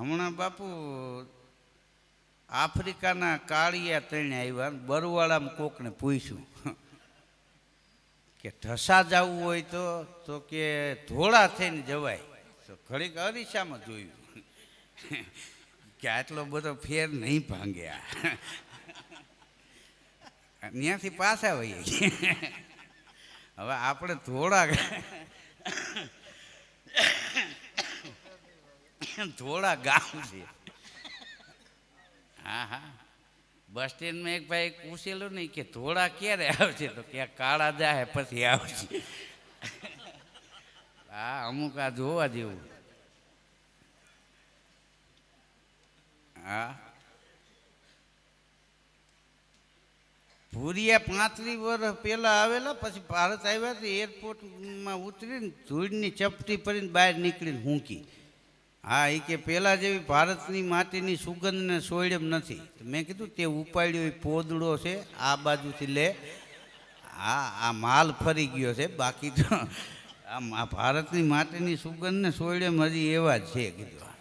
હમણાં બાપુ આફ્રિકાના કાળિયા તણે આવ્યા, બરવાળામાં કોકને પૂછ્યું કે ઢસા જવું હોય તો કે ધોળા થઈને જવાય. તો ઘડીક અરીસામાં જોયું કે આટલો બધો ફેર નહીં ભાંગ્યા. ત્યાંથી પાછા વહીએ. હવે આપણે થોડા થોડા ગામ છે. હા હા, બસ સ્ટેન્ડમાં એક ભાઈ પૂછેલું નહીં કે થોડા ક્યારે આવશે, તો ક્યાં કાળા જાય પછી આવશે. હા, અમુક આ જોવા જેવું. હા, ભૂરિયા 35 વર્ષ પહેલા આવેલા, પછી ભારત આવ્યા તો એરપોર્ટમાં ઉતરીને ધૂળની ચપટી ભરીને બહાર નીકળીને હુંકી. હા, એ કે પહેલાં જેવી ભારતની માટીની સુગંધને સોયડેમ નથી. મેં કીધું તે ઉપાડ્યો એ પોદડો છે, આ બાજુથી લે. હા, આ માલ ફરી ગયો છે, બાકી તો આ ભારતની માટીની સુગંધને સોયડેમ હજી એવા જ છે કીધું.